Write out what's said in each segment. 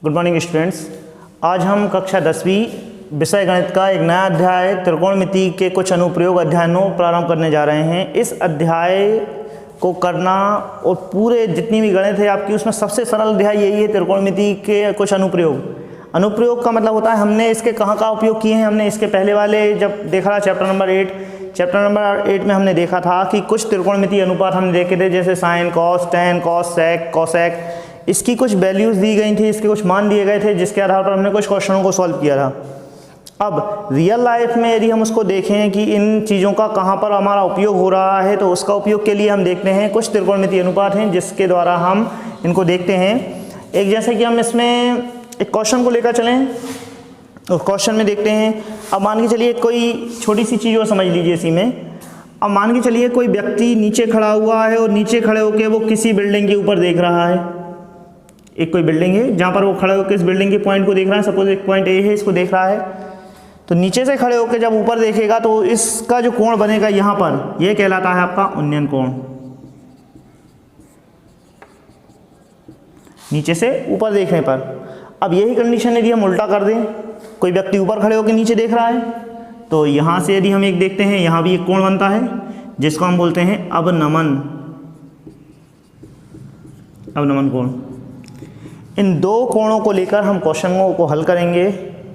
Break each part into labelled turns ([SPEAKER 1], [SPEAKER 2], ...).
[SPEAKER 1] Good morning students. आज हम कक्षा 10वीं विषय गणित का एक नया अध्याय त्रिकोणमिति के कुछ अनुप्रयोग अध्ययनों प्रारंभ करने जा रहे हैं। इस अध्याय को करना और पूरे जितनी भी गणित है आपकी उसमें सबसे सरल अध्याय यही है, त्रिकोणमिति के कुछ अनुप्रयोग। अनुप्रयोग का मतलब होता है हमने इसके कहाँ उपयोग किए हैं। हमने इसके पहले वाले जब देखा था चैप्टर नंबर 8 में हमने देखा था कि कुछ त्रिकोणमिति अनुपात हमने देखे थे, जैसे साइन, कॉस, टेन, कॉस, सेक, कोसेक। इसकी कुछ वैल्यूज़ दी गई थी, इसके कुछ मान दिए गए थे, जिसके आधार पर हमने कुछ क्वेश्चनों को सॉल्व किया था। अब रियल लाइफ में यदि हम उसको देखें कि इन चीज़ों का कहाँ पर हमारा उपयोग हो रहा है, तो उसका उपयोग के लिए हम देखते हैं कुछ त्रिकोणमिति अनुपात हैं जिसके द्वारा हम इनको देखते हैं। एक जैसे कि हम इसमें एक क्वेश्चन को लेकर चलें और क्वेश्चन में देखते हैं। अब मान के चलिए कोई छोटी सी चीज़ और समझ लीजिए इसी में। अब मान के चलिए कोई व्यक्ति नीचे खड़ा हुआ है और नीचे खड़े होकर वो किसी बिल्डिंग के ऊपर देख रहा है। एक कोई बिल्डिंग है जहाँ पर वो खड़े होकर इस बिल्डिंग के पॉइंट को देख रहा है। सपोज एक पॉइंट ए है, इसको देख रहा है। तो नीचे से खड़े होकर जब ऊपर देखेगा तो इसका जो कोण बनेगा यहाँ पर, यह कहलाता है आपका उन्नयन कोण। नीचे से ऊपर देखने पर। अब यही कंडीशन यदि हम उल्टा कर दें, कोई व्यक्ति ऊपर खड़े होकर नीचे देख रहा है, तो यहाँ से यदि हम एक देखते हैं, यहाँ भी एक कोण बनता है जिसको हम बोलते हैं अवनमन कोण। इन दो कोणों को लेकर हम क्वेश्चनों को हल करेंगे।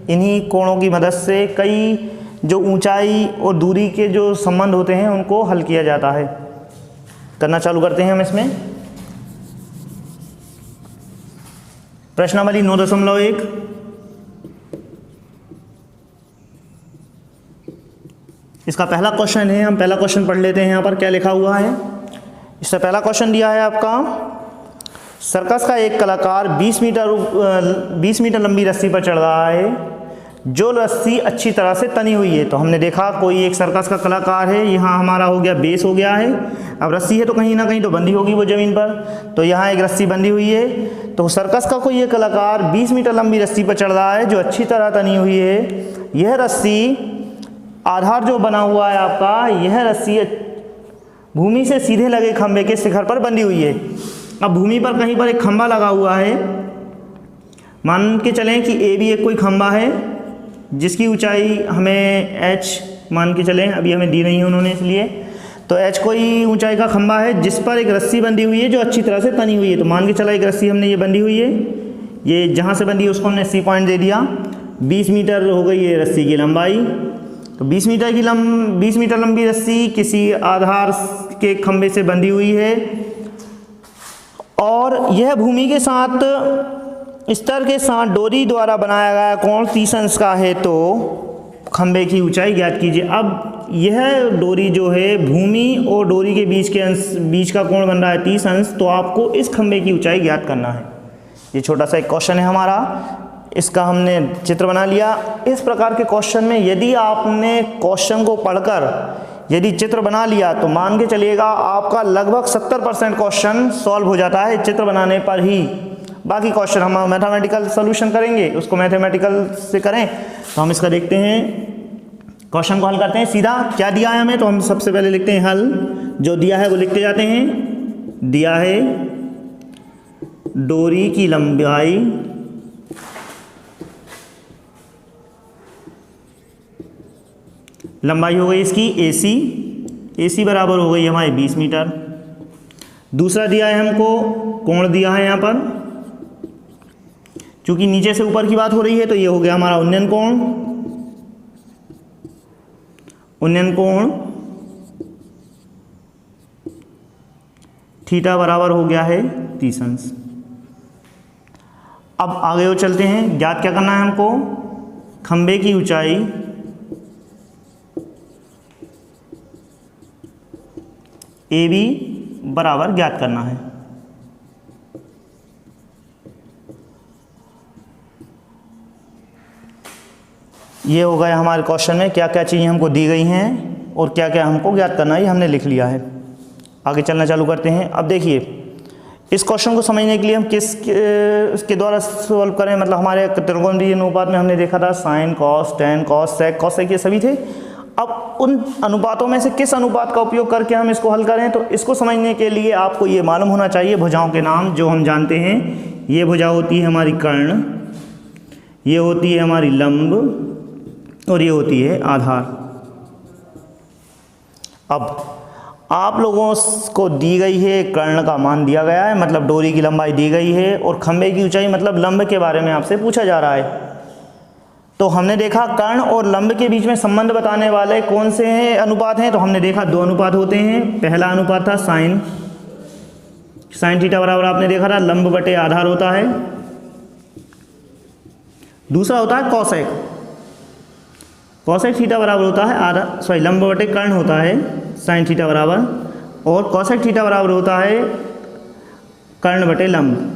[SPEAKER 1] इन्हीं कोणों की मदद से कई जो ऊंचाई और दूरी के जो संबंध होते हैं उनको हल किया जाता है। करना चालू करते हैं हम इसमें। प्रश्नावली 9.1। इसका पहला क्वेश्चन है। हम पहला क्वेश्चन पढ़ लेते हैं। यहाँ पर क्या लिखा हुआ है। इससे पहला क्वेश्चन दिया है आपका, सर्कस का एक कलाकार 20 मीटर लंबी रस्सी पर चढ़ रहा है, जो रस्सी अच्छी तरह से तनी हुई है। तो हमने देखा कोई एक सर्कस का कलाकार है, यहाँ हमारा हो गया बेस हो गया है। अब रस्सी है तो कहीं ना कहीं तो बंधी होगी वो ज़मीन पर, तो यहाँ एक रस्सी बंधी हुई है। तो सर्कस का कोई एक कलाकार 20 मीटर लंबी रस्सी पर चढ़ रहा है जो अच्छी तरह तनी हुई है। यह रस्सी, आधार जो बना हुआ है आपका, यह रस्सी भूमि से सीधे लगे खंभे के शिखर पर बंधी हुई है। अब भूमि पर कहीं पर एक खंभा लगा हुआ है। मान के चलें कि ए भी एक कोई खंभा है जिसकी ऊंचाई हमें h मान के चलें, अभी हमें दी नहीं है उन्होंने इसलिए। तो h कोई ऊंचाई का खंभा है जिस पर एक रस्सी बंधी हुई है जो अच्छी तरह से तनी हुई है। तो मान के चला एक रस्सी हमने ये बंधी हुई है, ये जहाँ से बंधी है उसको हमने C पॉइंट दे दिया। 20 मीटर हो गई ये रस्सी की लंबाई। तो 20 मीटर लंबी रस्सी किसी आधार के खंभे से बंधी हुई है और यह भूमि के साथ स्तर के साथ डोरी द्वारा बनाया गया कोण 30 अंश का है। तो खंभे की ऊंचाई ज्ञात कीजिए। अब यह डोरी जो है, भूमि और डोरी के बीच का कोण बन रहा है 30 अंश। तो आपको इस खंभे की ऊंचाई ज्ञात करना है। ये छोटा सा एक क्वेश्चन है हमारा, इसका हमने चित्र बना लिया। इस प्रकार के क्वेश्चन में यदि आपने क्वेश्चन को पढ़कर यदि चित्र बना लिया तो मान के चलिएगा आपका लगभग 70% क्वेश्चन सॉल्व हो जाता है चित्र बनाने पर ही। बाकी क्वेश्चन हम मैथमेटिकल सोल्यूशन करेंगे, उसको मैथमेटिकल से करें। तो हम इसका देखते हैं, क्वेश्चन को हल करते हैं। सीधा क्या दिया है हमें, तो हम सबसे पहले लिखते हैं हल। जो दिया है वो लिखते जाते हैं। दिया है डोरी की लंबाई हो गई इसकी AC बराबर हो गई हमारी 20 मीटर। दूसरा दिया है हमको कोण दिया है यहाँ पर, क्योंकि नीचे से ऊपर की बात हो रही है तो ये हो गया हमारा उन्नयन कोण थीटा बराबर हो गया है 30 अंश। अब आगे और चलते हैं। ज्ञात क्या करना है हमको, खंभे की ऊंचाई AB बराबर ज्ञात करना है। ये हो गया हमारे क्वेश्चन में क्या क्या चीज़ें हमको दी गई हैं और क्या क्या हमको ज्ञात करना है, ये हमने लिख लिया है। आगे चलना चालू करते हैं। अब देखिए, इस क्वेश्चन को समझने के लिए हम किसके द्वारा सॉल्व करें। मतलब हमारे त्रिकोणमितीय अनुपात में हमने देखा था साइन, कॉस, टेन, कॉस, सेक, कोसेक, ये सभी थे। अब उन अनुपातों में से किस अनुपात का उपयोग करके हम इसको हल करें, तो इसको समझने के लिए आपको ये मालूम होना चाहिए भुजाओं के नाम जो हम जानते हैं। ये भुजा होती है हमारी कर्ण, ये होती है हमारी लंब और ये होती है आधार। अब आप लोगों को दी गई है कर्ण का मान दिया गया है, मतलब डोरी की लंबाई दी गई है, और खंभे की ऊंचाई मतलब लंब के बारे में आपसे पूछा जा रहा है। तो हमने देखा कर्ण और लंब के बीच में संबंध बताने वाले कौन से हैं अनुपात हैं, तो हमने देखा दो अनुपात होते हैं। पहला अनुपात था साइन थीटा बराबर आपने देखा था लंब बटे आधार होता है। दूसरा होता है कॉसेक थीटा बराबर होता है लंब बटे कर्ण होता है साइन थीटा बराबर, और कॉसेक थीटा बराबर होता है कर्ण बटे लंब।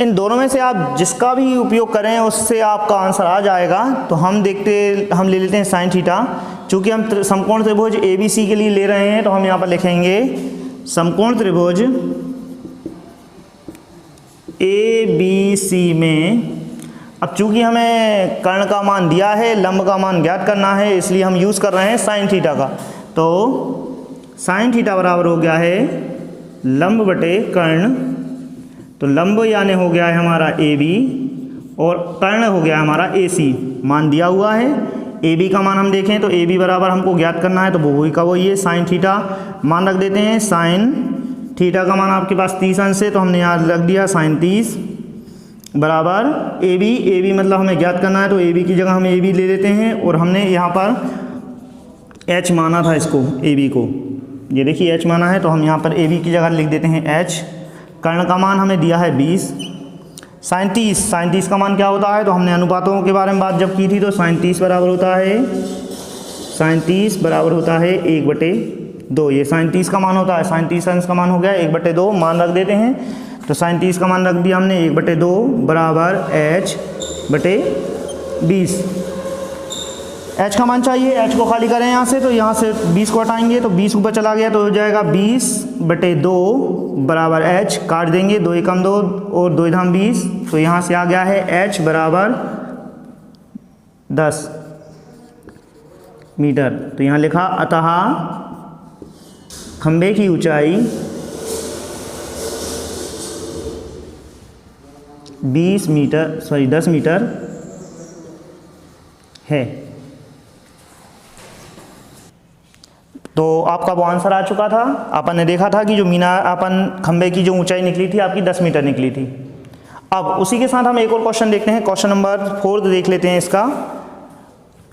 [SPEAKER 1] इन दोनों में से आप जिसका भी उपयोग करें उससे आपका आंसर आ जाएगा। तो हम ले लेते हैं साइन थीटा। चूँकि हम समकोण त्रिभुज ABC के लिए ले रहे हैं तो हम यहाँ पर लिखेंगे समकोण त्रिभुज ABC में। अब चूँकि हमें कर्ण का मान दिया है, लंब का मान ज्ञात करना है, इसलिए हम यूज़ कर रहे हैं साइन थीटा का। तो साइन थीटा बराबर हो गया है लंब बटे कर्ण। तो लंब यानी हो गया है हमारा AB और कर्ण हो गया हमारा AC। मान दिया हुआ है। AB का मान हम देखें तो AB बराबर हमको ज्ञात करना है, तो वो वही का वही है साइन थीटा। मान रख देते हैं साइन थीटा का मान आपके पास 30 अंश है, तो हमने यहाँ रख दिया साइन 30 बराबर AB मतलब हमें ज्ञात करना है, तो AB की जगह हम AB ले लेते हैं। और हमने यहाँ पर H माना था इसको, AB को, ये देखिए H माना है, तो हम यहाँ पर AB की जगह लिख देते हैं H। कर्ण का मान हमें दिया है 20। साइन 30 का मान क्या होता है, तो हमने अनुपातों के बारे में बात जब की थी, तो साइन 30 बराबर होता है 1/2। ये साइन 30 का मान होता है, साइन 30 अंश का मान हो गया 1/2। मान रख देते हैं, तो साइन 30 का मान रख दिया हमने 1/2 बराबर H/20। H का मान चाहिए, H को खाली करें यहाँ से, तो यहाँ से 20 को हटाएंगे तो 20 ऊपर चला गया, तो हो जाएगा 20/2 बराबर H। काट देंगे, 2 एकम 2 और 2 धाम 20, तो यहाँ से आ गया है H बराबर 10 मीटर। तो यहाँ लिखा अतः खंभे की ऊंचाई 10 मीटर है। तो आपका वो आंसर आ चुका था। अपन ने देखा था कि जो खंभे की जो ऊंचाई निकली थी आपकी 10 मीटर निकली थी। अब उसी के साथ हम एक और क्वेश्चन देखते हैं, क्वेश्चन नंबर 4 देख लेते हैं इसका।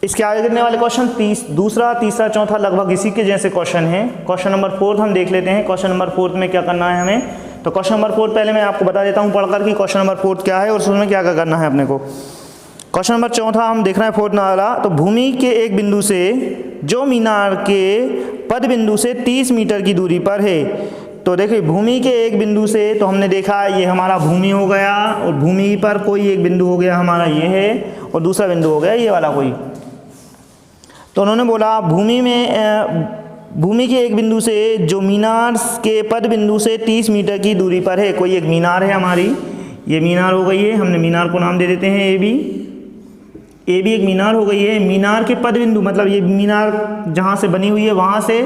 [SPEAKER 1] इसके आगे करने वाले क्वेश्चन दूसरा, तीसरा, चौथा लगभग इसी के जैसे क्वेश्चन है। क्वेश्चन नंबर 4 हम देख लेते हैं। क्वेश्चन नंबर 4 में क्या करना है हमें, तो क्वेश्चन नंबर 4 पहले मैं आपको बता देता हूँ पढ़कर कि क्वेश्चन नंबर 4 क्या है और उसमें क्या करना है अपने को। क्वेश्चन नंबर 4 हम देख रहे हैं 4 वाला। तो भूमि के एक बिंदु से जो मीनार के पद बिंदु से 30 मीटर की दूरी पर है। तो देखिए भूमि के एक बिंदु से, तो हमने देखा ये हमारा भूमि हो गया, और भूमि पर कोई एक बिंदु हो गया हमारा ये है, और दूसरा बिंदु हो गया ये वाला कोई। तो उन्होंने बोला भूमि के एक बिंदु से जो मीनार के पद बिंदु से 30 मीटर की दूरी पर है। कोई एक मीनार है हमारी, ये मीनार हो गई है, हमने मीनार को नाम दे देते हैं AB एक मीनार हो गई है। मीनार के पद बिंदु मतलब ये मीनार जहाँ से बनी हुई है वहाँ से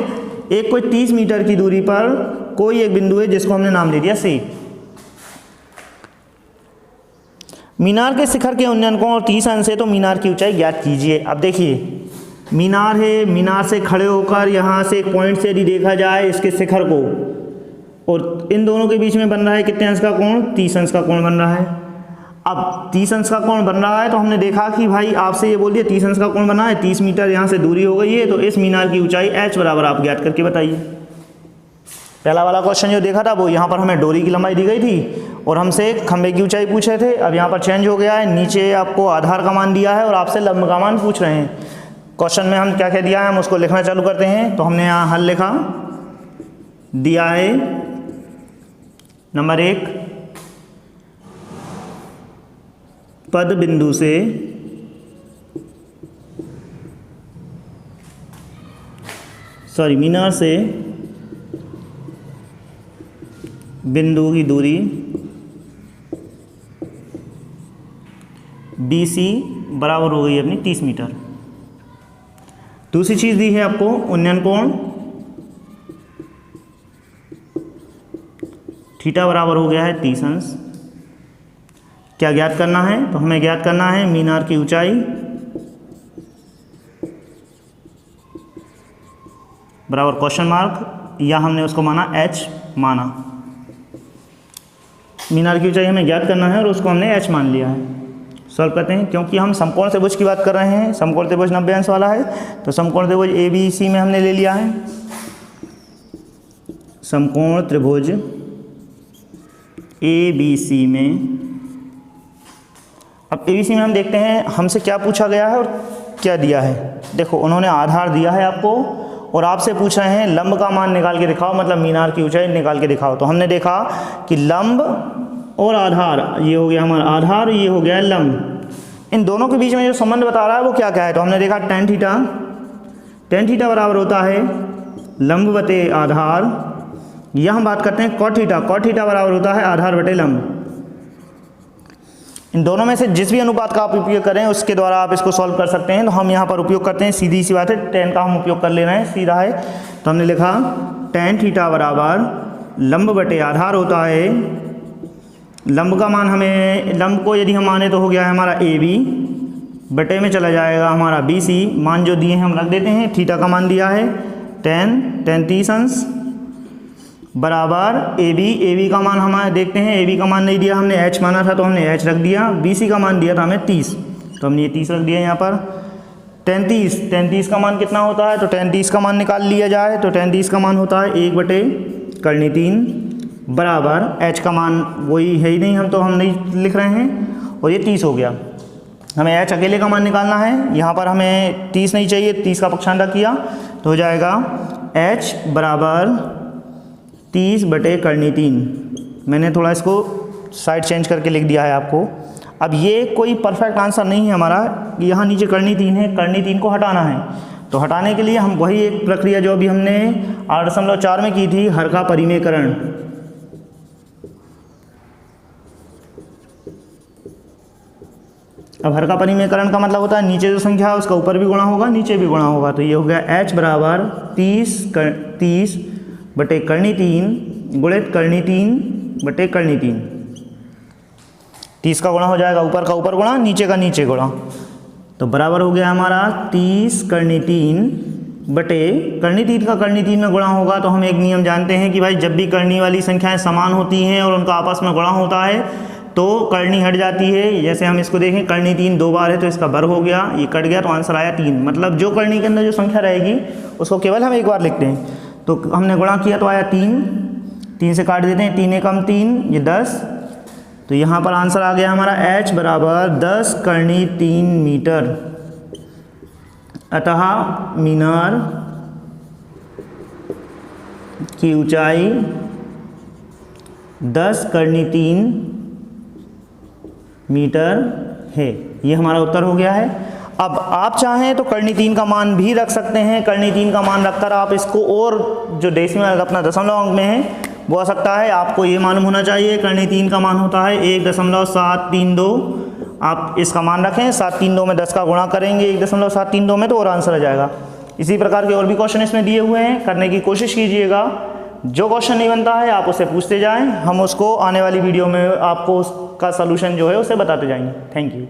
[SPEAKER 1] एक कोई 30 मीटर की दूरी पर कोई एक बिंदु है जिसको हमने नाम दे दिया C। मीनार के शिखर के उन्नयन कोण 30 अंश है, तो मीनार की ऊंचाई ज्ञात कीजिए। अब देखिए मीनार है, मीनार से खड़े होकर यहाँ से एक पॉइंट से यदि देखा जाए इसके शिखर को, और इन दोनों के बीच में बन रहा है कितने अंश का कोण, 30 अंश का कोण बन रहा है। अब 30 अंश का कोण बन रहा है, तो हमने देखा कि भाई आपसे ये बोल दिया 30 अंश का कोण बना है, 30 मीटर यहाँ से दूरी हो गई है, तो इस मीनार की ऊंचाई H बराबर आप ज्ञात करके बताइए। पहला वाला क्वेश्चन जो देखा था वो यहाँ पर हमें डोरी की लंबाई दी गई थी और हमसे खंभे की ऊंचाई पूछ रहे थे। अब यहाँ पर चेंज हो गया है, नीचे आपको आधार का मान दिया है और आपसे लंब का मान पूछ रहे हैं। क्वेश्चन में हम क्या क्या दिया है हम उसको लिखना चालू करते हैं। तो हमने यहाँ हल लिखा, दिया है नंबर 1 पद बिंदु से मीनार से बिंदु की दूरी BC बराबर हो गई अपनी 30 मीटर। दूसरी चीज़ दी है आपको उन्नयन कोण थीटा बराबर हो गया है 30 अंश। क्या ज्ञात करना है? तो हमें ज्ञात करना है मीनार की ऊंचाई बराबर क्वेश्चन मार्क, या हमने उसको माना h माना। मीनार की ऊंचाई हमें ज्ञात करना है और उसको हमने h मान लिया है। सॉल्व करते हैं, क्योंकि हम समकोण त्रिभुज की बात कर रहे हैं। समकोण त्रिभुज 90 अंश वाला है, तो समकोण त्रिभुज ABC में हमने ले लिया है। समकोण त्रिभुज ABC में, अब ABC में हम देखते हैं हमसे क्या पूछा गया है और क्या दिया है। देखो उन्होंने आधार दिया है आपको और आपसे पूछ रहे हैं लंब का मान निकाल के दिखाओ, मतलब मीनार की ऊंचाई निकाल के दिखाओ। तो हमने देखा कि लंब और आधार, ये हो गया हमारा आधार, ये हो गया लंब, इन दोनों के बीच में जो संबंध बता रहा है वो क्या क्या है। तो हमने देखा tan थीटा बराबर होता है लंब बटे आधार, या हम बात करते हैं cot थीटा बराबर होता है आधार बटे लंब। इन दोनों में से जिस भी अनुपात का आप उपयोग करें उसके द्वारा आप इसको सॉल्व कर सकते हैं। तो हम यहाँ पर उपयोग करते हैं, सीधी सी बात है, tan का हम उपयोग कर ले रहे हैं, सीधा है। तो हमने लिखा tan थीटा बराबर लंब बटे आधार होता है, लंब का मान हमें, लंब को यदि हम माने तो हो गया है हमारा AB, बटे में चला जाएगा हमारा BC, मान जो दिए हैं हम रख देते हैं। थीटा का मान दिया है tan 30 अंश बराबर AB का मान हमारे देखते हैं, AB का मान नहीं दिया, हमने h माना था तो हमने h रख दिया। BC का मान दिया था हमें 30, तो हमने ये 30 रख दिया यहाँ पर। tan 30 का मान कितना होता है? तो tan 30 का मान निकाल लिया जाए तो tan 30 का मान होता है 1 बटे करनी 3 बराबर h का मान वही है ही नहीं, हम नहीं लिख रहे हैं, और ये 30 हो गया। हमें h अकेले का मान निकालना है, यहाँ पर हमें 30 नहीं चाहिए, 30 का पक्षांतर किया तो हो जाएगा h बराबर 30 बटे करनी 3। मैंने थोड़ा इसको साइड चेंज करके लिख दिया है आपको। अब ये कोई परफेक्ट आंसर नहीं है हमारा, यहाँ नीचे करनी 3 है, करनी 3 को हटाना है। तो हटाने के लिए हम वही एक प्रक्रिया जो अभी हमने 8.4 में की थी, हर का परिमेयकरण। अब हर का परिमेयकरण का मतलब होता है नीचे जो संख्या है उसका ऊपर भी गुणा होगा, नीचे भी गुणा होगा। तो ये हो गया h बराबर 30 बटे करनी 3 गुणित करनी 3 बटे करनी 3। 30 का गुणा हो जाएगा ऊपर का ऊपर गुणा, नीचे का नीचे गुणा, तो बराबर हो गया हमारा 30 करनी 3 बटे करनी 3 का करनी 3 में गुणा होगा। तो हम एक नियम जानते हैं कि भाई जब भी करनी वाली संख्याएं समान होती हैं और उनका आपस में गुणा होता है तो करनी हट जाती है। जैसे हम इसको देखें, करनी 3 2 बार है तो इसका वर्ग हो गया, ये कट गया तो आंसर आया 3। मतलब जो करनी के अंदर जो संख्या रहेगी उसको केवल हम एक बार लिखते हैं। तो हमने गुणा किया तो आया 3 से काट देते हैं, 3 एकम 3, ये 10। तो यहाँ पर आंसर आ गया हमारा h बराबर 10 करनी 3 मीटर। अतः मीनार की ऊंचाई 10 करनी 3 मीटर है। ये हमारा उत्तर हो गया है। अब आप चाहें तो करनी 3 का मान भी रख सकते हैं। करनी 3 का मान रखकर आप इसको, और जो डेसिमल अपना दशमलव अंक में है वो आ सकता है। आपको ये मालूम होना चाहिए करनी 3 का मान होता है 1.732। आप इसका मान रखें, 732 में 10 का गुणा करेंगे 1.732 में, तो और आंसर आ जाएगा। इसी प्रकार के और भी क्वेश्चन इसमें दिए हुए हैं, करने की कोशिश कीजिएगा। जो क्वेश्चन नहीं बनता है आप उससे पूछते जाएं, हम उसको आने वाली वीडियो में आपको उसका सलूशन जो है उसे बताते जाएंगे। Thank you.